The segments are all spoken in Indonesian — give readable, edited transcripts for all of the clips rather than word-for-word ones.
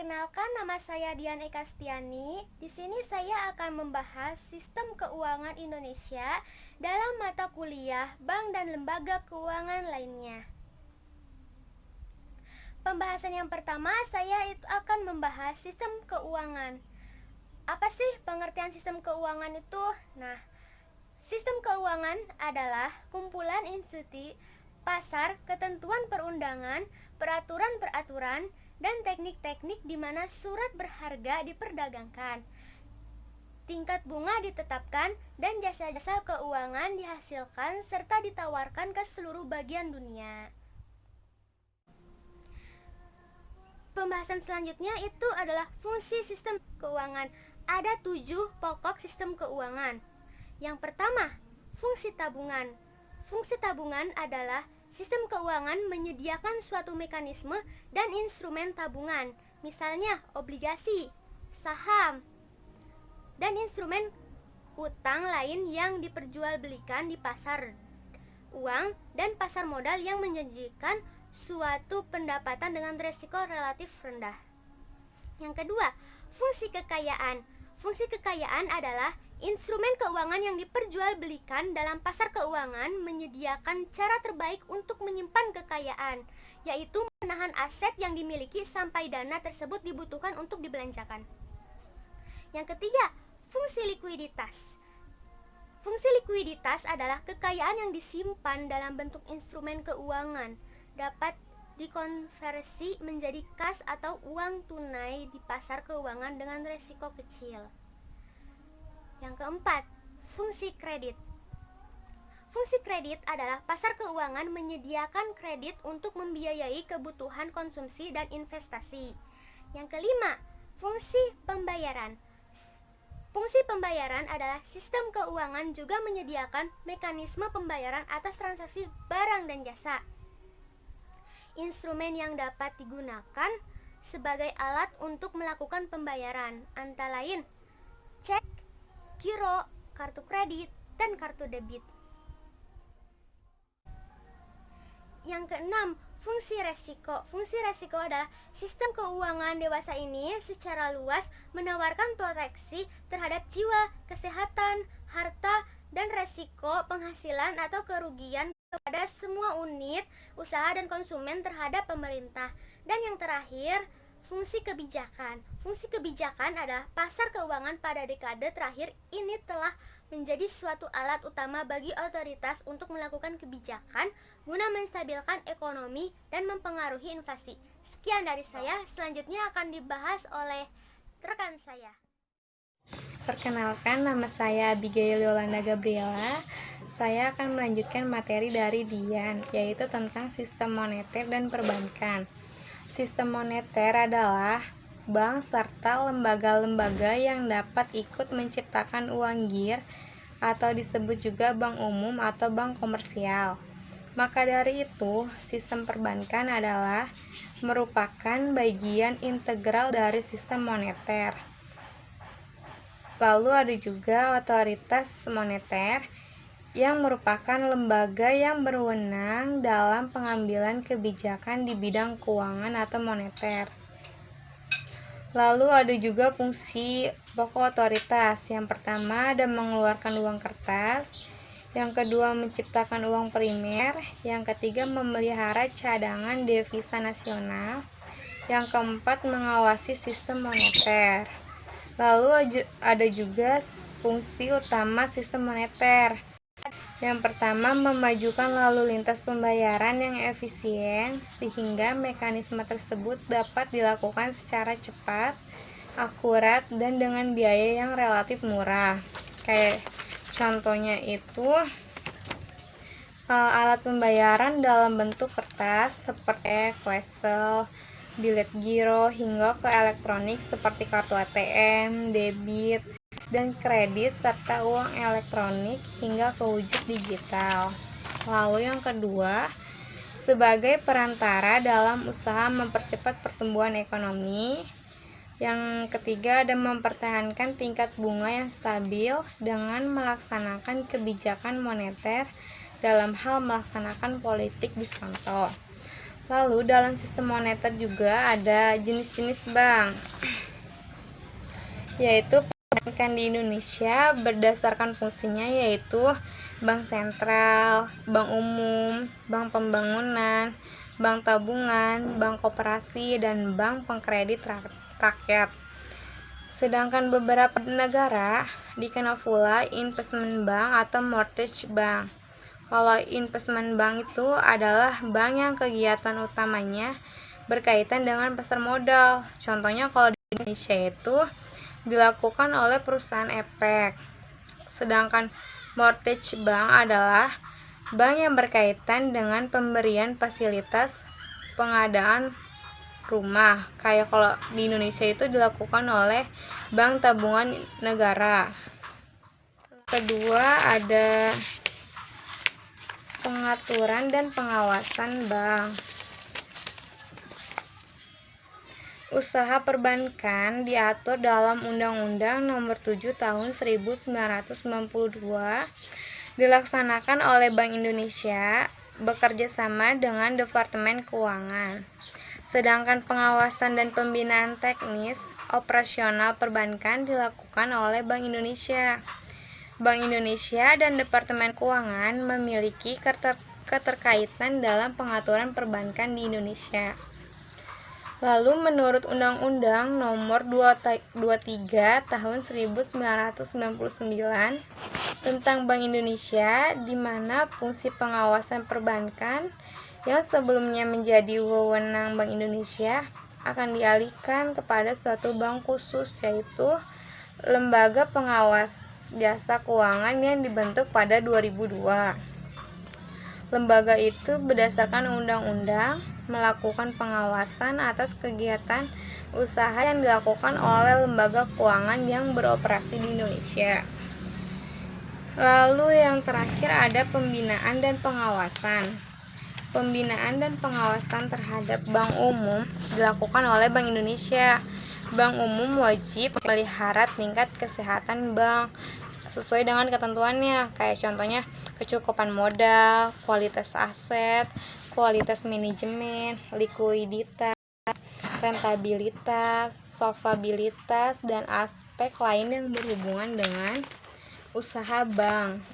Perkenalkan, nama saya Dian Ekastiani. Di sini saya akan membahas sistem keuangan Indonesia dalam mata kuliah bank dan lembaga keuangan lainnya. Pembahasan yang pertama, saya akan membahas sistem keuangan. Apa sih pengertian sistem keuangan itu? Nah, sistem keuangan adalah kumpulan institusi, pasar, ketentuan perundangan, peraturan-peraturan, dan teknik-teknik di mana surat berharga diperdagangkan, tingkat bunga ditetapkan, dan jasa-jasa keuangan dihasilkan serta ditawarkan ke seluruh bagian dunia. Pembahasan selanjutnya itu adalah fungsi sistem keuangan. Ada 7 pokok sistem keuangan. Yang pertama, fungsi tabungan. Fungsi tabungan adalah sistem keuangan menyediakan suatu mekanisme dan instrumen tabungan, misalnya obligasi, saham, dan instrumen utang lain yang diperjualbelikan di pasar uang dan pasar modal yang menjanjikan suatu pendapatan dengan risiko relatif rendah. Yang kedua, fungsi kekayaan. Fungsi kekayaan adalah instrumen keuangan yang diperjualbelikan dalam pasar keuangan menyediakan cara terbaik untuk menyimpan kekayaan, yaitu menahan aset yang dimiliki sampai dana tersebut dibutuhkan untuk dibelanjakan. Yang ketiga, fungsi likuiditas. Fungsi likuiditas adalah kekayaan yang disimpan dalam bentuk instrumen keuangan, dapat dikonversi menjadi kas atau uang tunai di pasar keuangan dengan risiko kecil. Yang keempat, fungsi kredit. Fungsi kredit adalah pasar keuangan menyediakan kredit untuk membiayai kebutuhan konsumsi dan investasi. Yang kelima, fungsi pembayaran. Fungsi pembayaran adalah sistem keuangan juga menyediakan mekanisme pembayaran atas transaksi barang dan jasa. Instrumen yang dapat digunakan sebagai alat untuk melakukan pembayaran antara lain cek, giro, kartu kredit, dan kartu debit. Yang keenam, fungsi resiko. Fungsi resiko adalah sistem keuangan dewasa ini secara luas menawarkan proteksi terhadap jiwa, kesehatan, harta, dan resiko penghasilan atau kerugian kepada semua unit usaha dan konsumen terhadap pemerintah. Dan yang terakhir, fungsi kebijakan. Fungsi kebijakan adalah pasar keuangan pada dekade terakhir ini telah menjadi suatu alat utama bagi otoritas untuk melakukan kebijakan guna menstabilkan ekonomi dan mempengaruhi inflasi. Sekian dari saya, selanjutnya akan dibahas oleh rekan saya. Perkenalkan, nama saya Abigail Yolanda Gabriela. Saya akan melanjutkan materi dari Dian, yaitu tentang sistem moneter dan perbankan. Sistem moneter adalah bank serta lembaga-lembaga yang dapat ikut menciptakan uang gir atau disebut juga bank umum atau bank komersial. Maka dari itu, sistem perbankan adalah merupakan bagian integral dari sistem moneter. Lalu ada juga otoritas moneter yang merupakan lembaga yang berwenang dalam pengambilan kebijakan di bidang keuangan atau moneter. Lalu ada juga fungsi pokok otoritas. Yang pertama ada mengeluarkan uang kertas, yang kedua menciptakan uang primer, yang ketiga memelihara cadangan devisa nasional, yang keempat mengawasi sistem moneter. Lalu ada juga fungsi utama sistem moneter. Yang pertama, memajukan lalu lintas pembayaran yang efisien sehingga mekanisme tersebut dapat dilakukan secara cepat, akurat, dan dengan biaya yang relatif murah. Kayak contohnya itu alat pembayaran dalam bentuk kertas seperti wesel, bilet giro, hingga ke elektronik seperti kartu ATM, debit, dan kredit, serta uang elektronik hingga ke wujud digital. Lalu yang kedua, sebagai perantara dalam usaha mempercepat pertumbuhan ekonomi. Yang ketiga ada mempertahankan tingkat bunga yang stabil dengan Lalu dalam sistem moneter juga ada jenis-jenis bank, yaitu perbankan di Indonesia berdasarkan fungsinya yaitu bank sentral, bank umum, bank pembangunan, bank tabungan, bank koperasi, dan bank pengkredit rakyat. Sedangkan beberapa negara dikenal pula investment bank atau mortgage bank. Kalau investment bank itu adalah bank yang kegiatan utamanya berkaitan dengan pasar modal. Contohnya kalau di Indonesia itu dilakukan oleh perusahaan efek. Sedangkan mortgage bank adalah bank yang berkaitan dengan pemberian fasilitas pengadaan rumah. Kayak kalau di Indonesia itu dilakukan oleh Bank Tabungan Negara. Kedua ada pengaturan dan pengawasan bank. Usaha perbankan diatur dalam Undang-Undang Nomor 7 Tahun 1992, dilaksanakan oleh Bank Indonesia bekerja sama dengan Departemen Keuangan. Sedangkan pengawasan dan pembinaan teknis operasional perbankan dilakukan oleh Bank Indonesia. Bank Indonesia dan Departemen Keuangan memiliki keterkaitan dalam pengaturan perbankan di Indonesia. Lalu menurut Undang-Undang Nomor 23 Tahun 1999 tentang Bank Indonesia, di mana fungsi pengawasan perbankan yang sebelumnya menjadi wewenang Bank Indonesia akan dialihkan kepada suatu bank khusus, yaitu Lembaga Pengawas Jasa Keuangan yang dibentuk pada 2002. Lembaga itu berdasarkan undang-undang melakukan pengawasan atas kegiatan usaha yang dilakukan oleh lembaga keuangan yang beroperasi di Indonesia. Lalu yang terakhir ada pembinaan dan pengawasan. Pembinaan dan pengawasan terhadap bank umum dilakukan oleh Bank Indonesia. Bank umum wajib memelihara tingkat kesehatan bank sesuai dengan ketentuannya, kayak contohnya kecukupan modal, kualitas aset, kualitas manajemen, likuiditas, rentabilitas, solvabilitas, dan aspek lain yang berhubungan dengan usaha bank,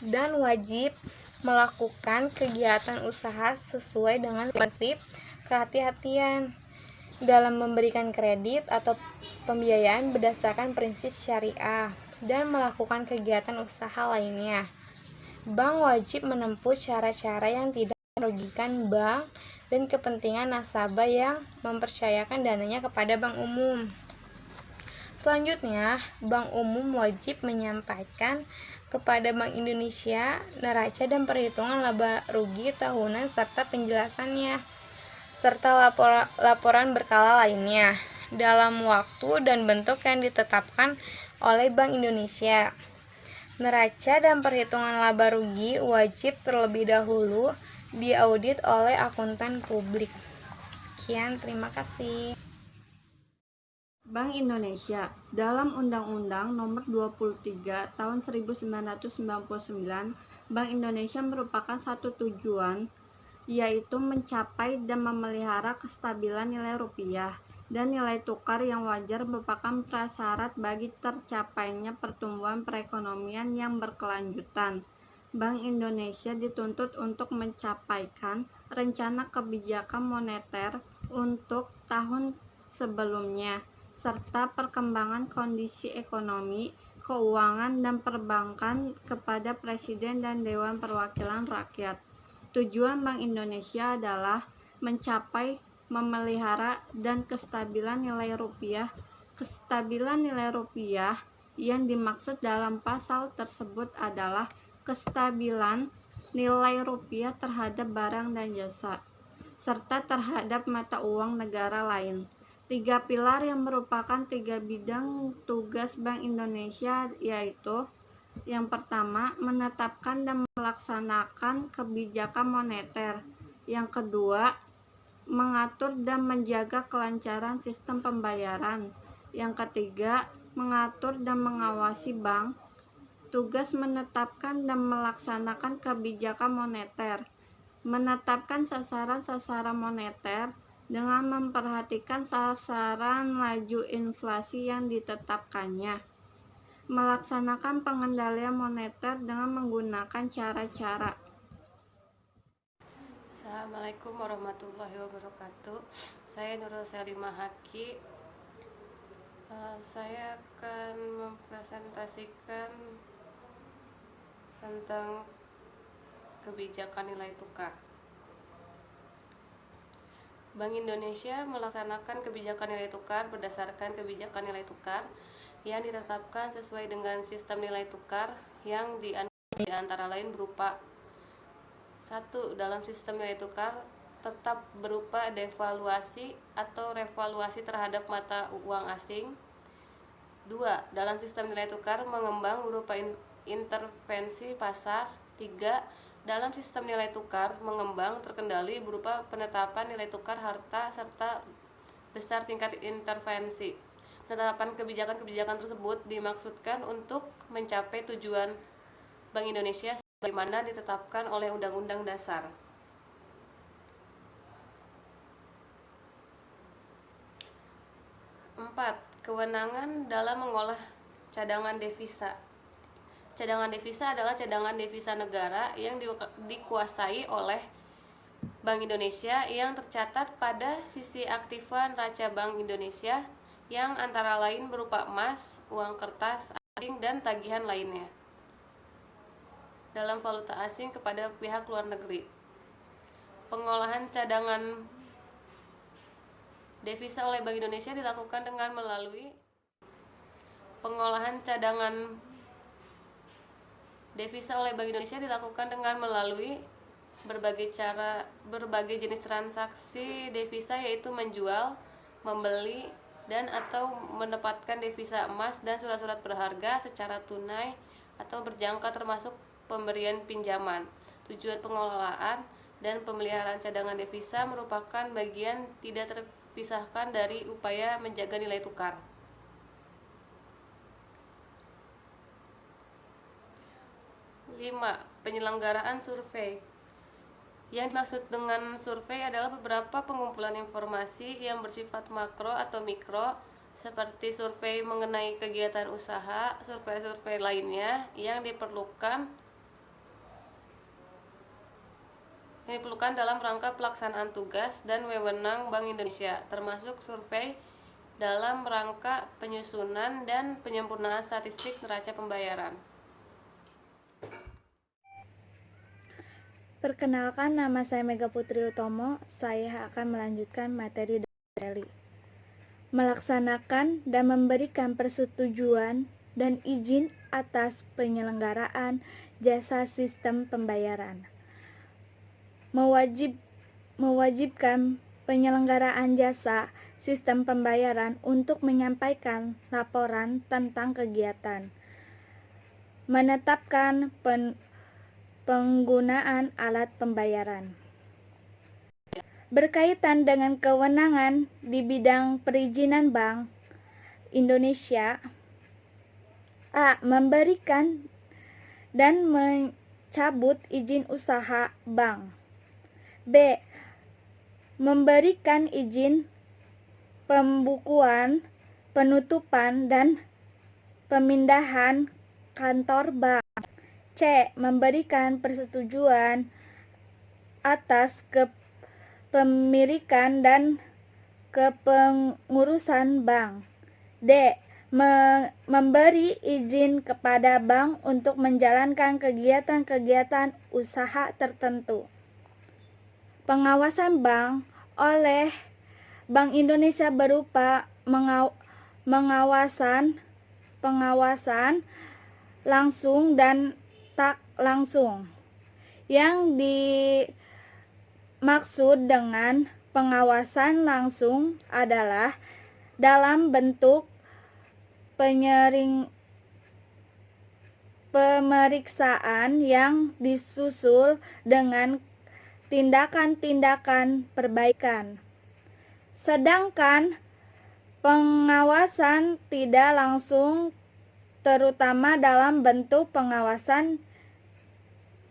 dan wajib melakukan kegiatan usaha sesuai dengan prinsip kehati-hatian dalam memberikan kredit atau pembiayaan berdasarkan prinsip syariah dan melakukan kegiatan usaha lainnya. Bank wajib menempuh cara-cara yang tidak merugikan bank dan kepentingan nasabah yang mempercayakan dananya kepada bank umum. Selanjutnya, Bank Umum wajib menyampaikan kepada Bank Indonesia neraca dan perhitungan laba rugi tahunan serta penjelasannya, serta laporan berkala lainnya dalam waktu dan bentuk yang ditetapkan oleh Bank Indonesia. Neraca dan perhitungan laba rugi wajib terlebih dahulu diaudit oleh akuntan publik. Sekian, terima kasih. Bank Indonesia dalam Undang-Undang Nomor 23 Tahun 1999, Bank Indonesia merupakan satu tujuan, yaitu mencapai dan memelihara kestabilan nilai rupiah dan nilai tukar yang wajar merupakan prasyarat bagi tercapainya pertumbuhan perekonomian yang berkelanjutan. Bank Indonesia dituntut untuk mencapaikan rencana kebijakan moneter untuk tahun sebelumnya, serta perkembangan kondisi ekonomi, keuangan, dan perbankan kepada Presiden dan Dewan Perwakilan Rakyat. Tujuan Bank Indonesia adalah mencapai, memelihara, dan kestabilan nilai rupiah. Kestabilan nilai rupiah yang dimaksud dalam pasal tersebut adalah kestabilan nilai rupiah terhadap barang dan jasa, serta terhadap mata uang negara lain. Tiga pilar yang merupakan tiga bidang tugas Bank Indonesia, yaitu yang pertama, menetapkan dan melaksanakan kebijakan moneter. Yang kedua, mengatur dan menjaga kelancaran sistem pembayaran. Yang ketiga, mengatur dan mengawasi bank. Tugas menetapkan dan melaksanakan kebijakan moneter menetapkan sasaran-sasaran moneter dengan memperhatikan sasaran laju inflasi yang ditetapkannya, melaksanakan pengendalian moneter dengan menggunakan cara-cara. Assalamualaikum warahmatullahi wabarakatuh. Saya Nurul Salimah Haki. Saya akan mempresentasikan tentang kebijakan nilai tukar. Bank Indonesia melaksanakan kebijakan nilai tukar berdasarkan kebijakan nilai tukar yang ditetapkan sesuai dengan sistem nilai tukar yang di antara lain berupa: 1. Dalam sistem nilai tukar tetap berupa devaluasi atau revaluasi terhadap mata uang asing. 2. Dalam sistem nilai tukar mengembang berupa intervensi pasar. 3. Dalam sistem nilai tukar mengembang terkendali berupa penetapan nilai tukar harta serta besar tingkat intervensi. Penetapan kebijakan-kebijakan tersebut dimaksudkan untuk mencapai tujuan Bank Indonesia sebagaimana ditetapkan oleh Undang-Undang Dasar. 4. Kewenangan dalam mengolah cadangan devisa. Cadangan devisa adalah cadangan devisa negara yang dikuasai oleh Bank Indonesia yang tercatat pada sisi aktiva neraca Bank Indonesia yang antara lain berupa emas, uang kertas asing, dan tagihan lainnya dalam valuta asing kepada pihak luar negeri. Pengolahan cadangan devisa oleh Bank Indonesia dilakukan dengan melalui berbagai jenis transaksi devisa, yaitu menjual, membeli, dan atau menempatkan devisa emas dan surat-surat berharga secara tunai atau berjangka, termasuk pemberian pinjaman. Tujuan pengelolaan dan pemeliharaan cadangan devisa merupakan bagian tidak terpisahkan dari upaya menjaga nilai tukar. 5. Penyelenggaraan survei. Yang dimaksud dengan survei adalah beberapa pengumpulan informasi yang bersifat makro atau mikro, seperti survei mengenai kegiatan usaha, survei-survei lainnya yang diperlukan dalam rangka pelaksanaan tugas dan wewenang Bank Indonesia, termasuk survei dalam rangka penyusunan dan penyempurnaan statistik neraca pembayaran. Perkenalkan, nama saya Mega Putri Utomo. Saya akan melanjutkan materi dari melaksanakan dan memberikan persetujuan dan izin atas penyelenggaraan jasa sistem pembayaran. Mewajibkan penyelenggaraan jasa sistem pembayaran untuk menyampaikan laporan tentang kegiatan, menetapkan penggunaan alat pembayaran. Berkaitan dengan kewenangan di bidang perizinan Bank Indonesia: A. Memberikan dan mencabut izin usaha bank. B. Memberikan izin pembukuan, penutupan, dan pemindahan kantor bank. C. Memberikan persetujuan atas kepemilikan dan kepengurusan bank. D. Memberi izin kepada bank untuk menjalankan kegiatan-kegiatan usaha tertentu. Pengawasan bank oleh Bank Indonesia berupa pengawasan langsung dan tak langsung. Yang dimaksud dengan pengawasan langsung adalah dalam bentuk pemeriksaan yang disusul dengan tindakan-tindakan perbaikan. Sedangkan pengawasan tidak langsung terutama dalam bentuk pengawasan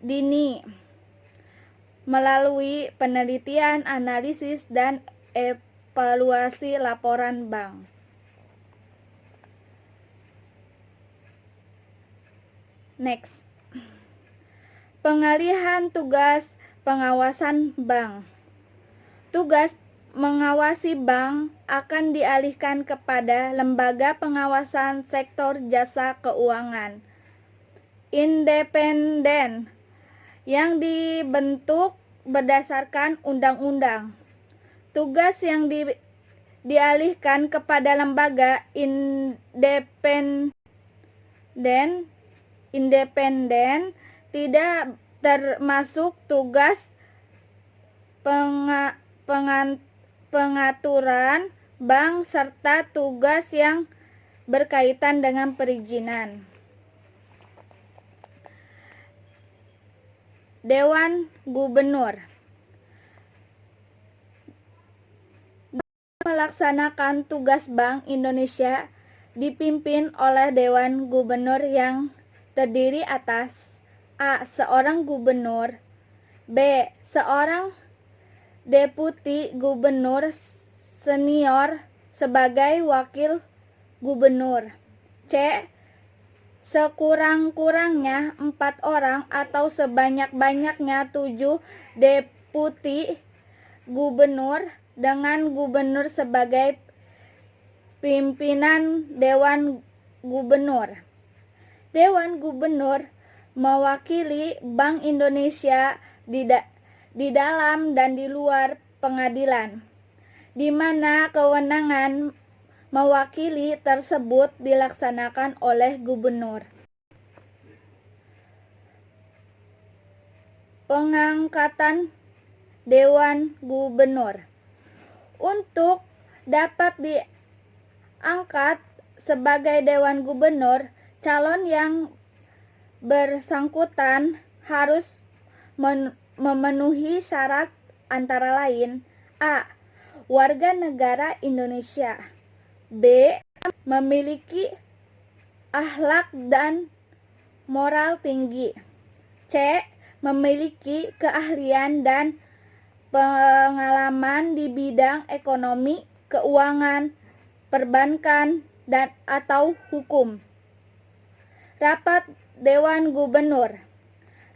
dini, melalui penelitian, analisis, dan evaluasi laporan bank. Next. Pengalihan tugas pengawasan bank. Tugas mengawasi bank akan dialihkan kepada Lembaga Pengawasan Sektor Jasa Keuangan independen yang dibentuk berdasarkan undang-undang. Tugas yang dialihkan kepada lembaga independen tidak termasuk tugas pengaturan bank serta tugas yang berkaitan dengan perizinan. Dewan Gubernur melaksanakan tugas Bank Indonesia dipimpin oleh Dewan Gubernur yang terdiri atas A. Seorang gubernur, B. Seorang deputi gubernur senior sebagai wakil gubernur, C. Sekurang-kurangnya 4 orang atau sebanyak-banyaknya 7 deputi gubernur dengan gubernur sebagai pimpinan Dewan Gubernur. Dewan Gubernur mewakili Bank Indonesia di dalam dan di luar pengadilan, di mana kewenangan mewakili tersebut dilaksanakan oleh gubernur. Pengangkatan Dewan Gubernur. Untuk dapat diangkat sebagai Dewan Gubernur, calon yang bersangkutan harus memenuhi syarat antara lain: A. Warga negara Indonesia, B. Memiliki akhlak dan moral tinggi, C. Memiliki keahlian dan pengalaman di bidang ekonomi, keuangan, perbankan, dan atau hukum. Rapat Dewan Gubernur.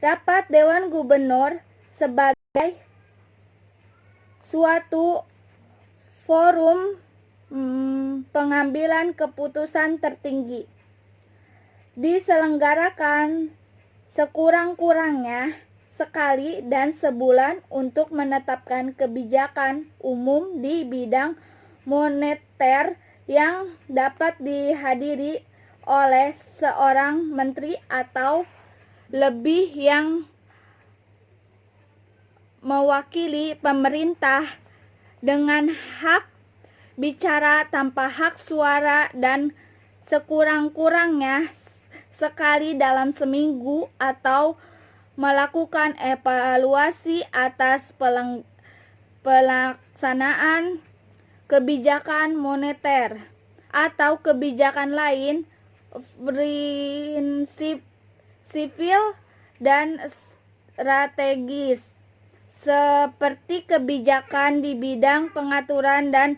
Rapat Dewan Gubernur sebagai suatu forum pengambilan keputusan tertinggi diselenggarakan sekurang-kurangnya sekali dan sebulan untuk menetapkan kebijakan umum di bidang moneter yang dapat dihadiri oleh seorang menteri atau lebih yang mewakili pemerintah dengan hak bicara tanpa hak suara dan sekurang-kurangnya sekali dalam seminggu, atau melakukan evaluasi atas pelaksanaan kebijakan moneter atau kebijakan lain, prinsip sipil dan strategis seperti kebijakan di bidang pengaturan dan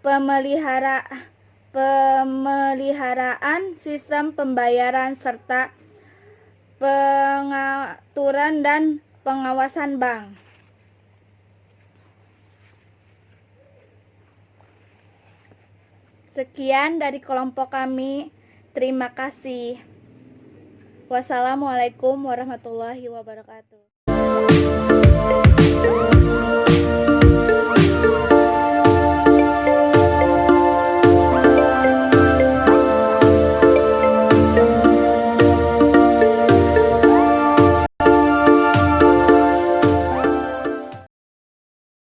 pemeliharaan sistem pembayaran serta pengaturan dan pengawasan bank. Sekian dari kelompok kami. Terima kasih. Wassalamualaikum warahmatullahi wabarakatuh.